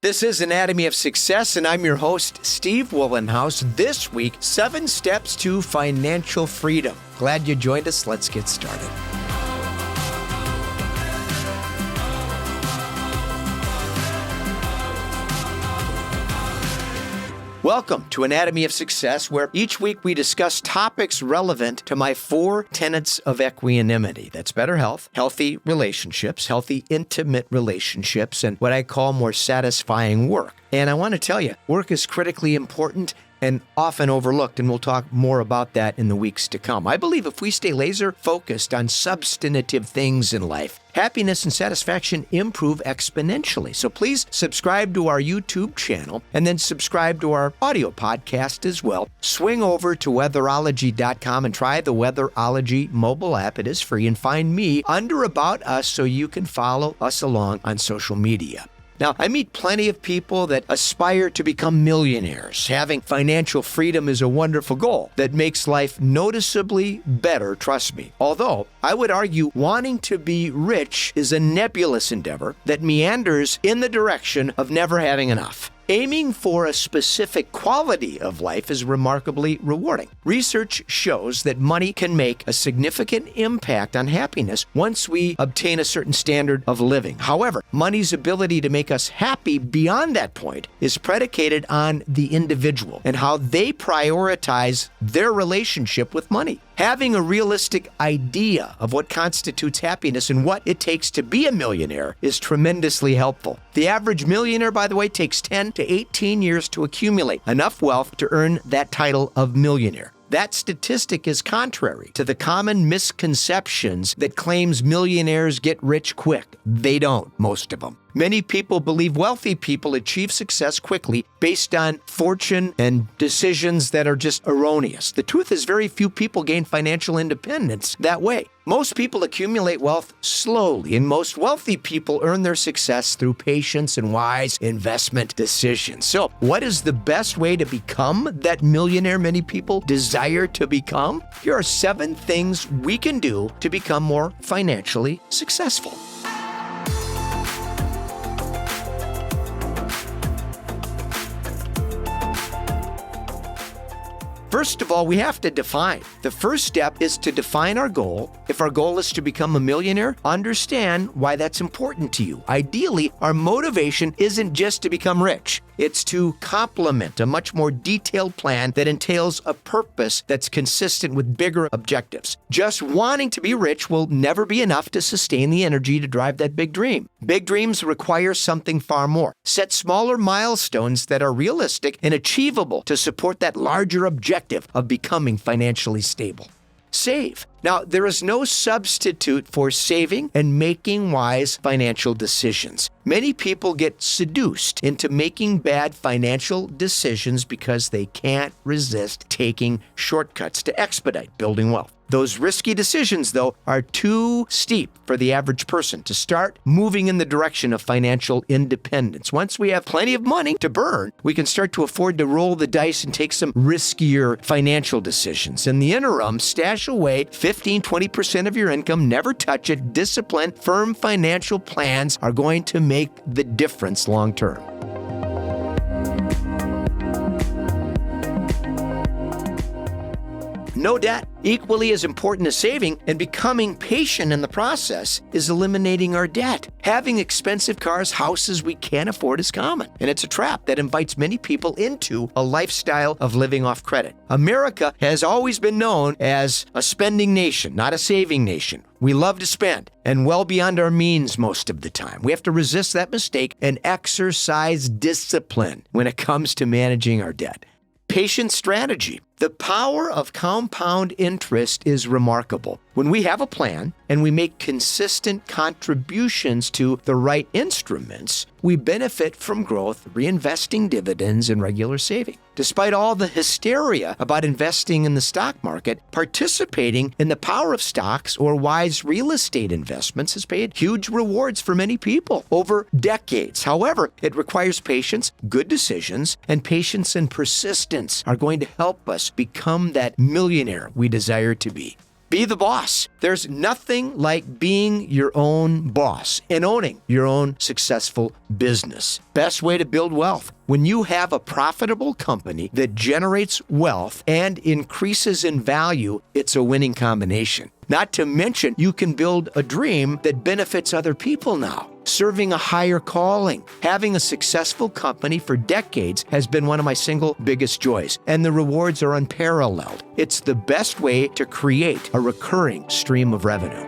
This is Anatomy of Success, and I'm your host, Steve Wohlenhaus. This week, 7 steps to financial freedom. Glad you joined us. Let's get started. Welcome to Anatomy of Success, where each week we discuss topics relevant to my 4 tenets of equanimity. That's better health, healthy relationships, healthy intimate relationships, and what I call more satisfying work. And I want to tell you, work is critically important and often overlooked, and we'll talk more about that in the weeks to come. I believe if we stay laser focused on substantive things in life, happiness and satisfaction improve exponentially. So please subscribe to our YouTube channel and then subscribe to our audio podcast as well. Swing over to weatherology.com and try the Weatherology mobile app. It is free, and find me under About Us so you can follow us along on social media. Now, I meet plenty of people that aspire to become millionaires. Having financial freedom is a wonderful goal that makes life noticeably better, trust me. Although, I would argue wanting to be rich is a nebulous endeavor that meanders in the direction of never having enough. Aiming for a specific quality of life is remarkably rewarding. Research shows that money can make a significant impact on happiness once we obtain a certain standard of living. However, money's ability to make us happy beyond that point is predicated on the individual and how they prioritize their relationship with money. Having a realistic idea of what constitutes happiness and what it takes to be a millionaire is tremendously helpful. The average millionaire, by the way, takes 10 to 18 years to accumulate enough wealth to earn that title of millionaire. That statistic is contrary to the common misconceptions that claims millionaires get rich quick. They don't, most of them. Many people believe wealthy people achieve success quickly based on fortune and decisions that are just erroneous. The truth is, very few people gain financial independence that way. Most people accumulate wealth slowly, and most wealthy people earn their success through patience and wise investment decisions. So, what is the best way to become that millionaire many people desire to become? Here are 7 things we can do to become more financially successful. First of all, we have to define. The first step is to define our goal. If our goal is to become a millionaire, understand why that's important to you. Ideally, our motivation isn't just to become rich. It's to complement a much more detailed plan that entails a purpose that's consistent with bigger objectives. Just wanting to be rich will never be enough to sustain the energy to drive that big dream. Big dreams require something far more. Set smaller milestones that are realistic and achievable to support that larger objective of becoming financially stable. Save. Now, there is no substitute for saving and making wise financial decisions. Many people get seduced into making bad financial decisions because they can't resist taking shortcuts to expedite building wealth. Those risky decisions, though, are too steep for the average person to start moving in the direction of financial independence. Once we have plenty of money to burn, we can start to afford to roll the dice and take some riskier financial decisions. In the interim, stash away 15-20% of your income, never touch it. Disciplined, firm financial plans are going to make the difference long term. No debt. Equally as important as saving and becoming patient in the process is eliminating our debt. Having expensive cars, houses we can't afford is common, and it's a trap that invites many people into a lifestyle of living off credit. America has always been known as a spending nation, not a saving nation. We love to spend, and well beyond our means most of the time. We have to resist that mistake and exercise discipline when it comes to managing our debt. Patient strategy. The power of compound interest is remarkable. When we have a plan and we make consistent contributions to the right instruments, we benefit from growth, reinvesting dividends, and regular saving. Despite all the hysteria about investing in the stock market, participating in the power of stocks or wise real estate investments has paid huge rewards for many people over decades. However, it requires patience, good decisions, and patience and persistence are going to help us become that millionaire we desire to be. Be the boss. There's nothing like being your own boss and owning your own successful business. Best way to build wealth. When you have a profitable company that generates wealth and increases in value, it's a winning combination. Not to mention, you can build a dream that benefits other people now. Serving a higher calling. Having a successful company for decades has been one of my single biggest joys, and the rewards are unparalleled. It's the best way to create a recurring stream of revenue.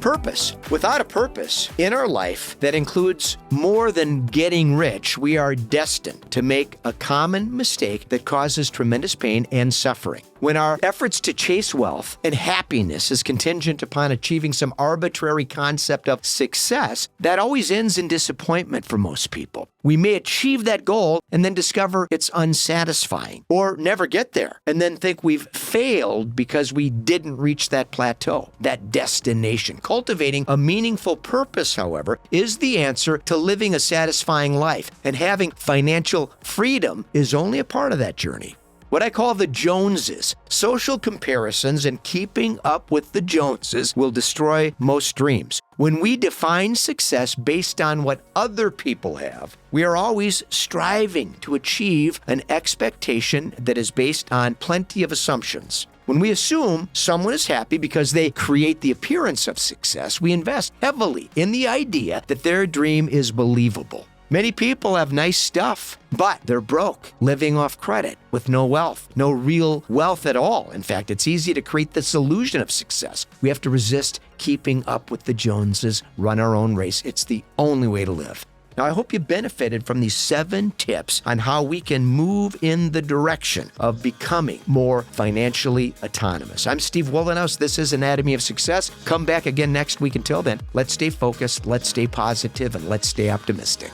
Purpose. Without a purpose in our life that includes more than getting rich, we are destined to make a common mistake that causes tremendous pain and suffering. When our efforts to chase wealth and happiness is contingent upon achieving some arbitrary concept of success, that always ends in disappointment for most people. We may achieve that goal and then discover it's unsatisfying, or never get there and then think we've failed because we didn't reach that plateau, that destination. Cultivating a meaningful purpose, however, is the answer to living a satisfying life, and having financial freedom is only a part of that journey. What I call the Joneses. Social comparisons and keeping up with the Joneses will destroy most dreams. When we define success based on what other people have, we are always striving to achieve an expectation that is based on plenty of assumptions. When we assume someone is happy because they create the appearance of success, we invest heavily in the idea that their dream is believable. Many people have nice stuff, but they're broke, living off credit, with no wealth, no real wealth at all. In fact, it's easy to create this illusion of success. We have to resist keeping up with the Joneses, run our own race. It's the only way to live. Now, I hope you benefited from these 7 tips on how we can move in the direction of becoming more financially autonomous. I'm Steve Wohlenhaus. This is Anatomy of Success. Come back again next week. Until then, let's stay focused, let's stay positive, and let's stay optimistic.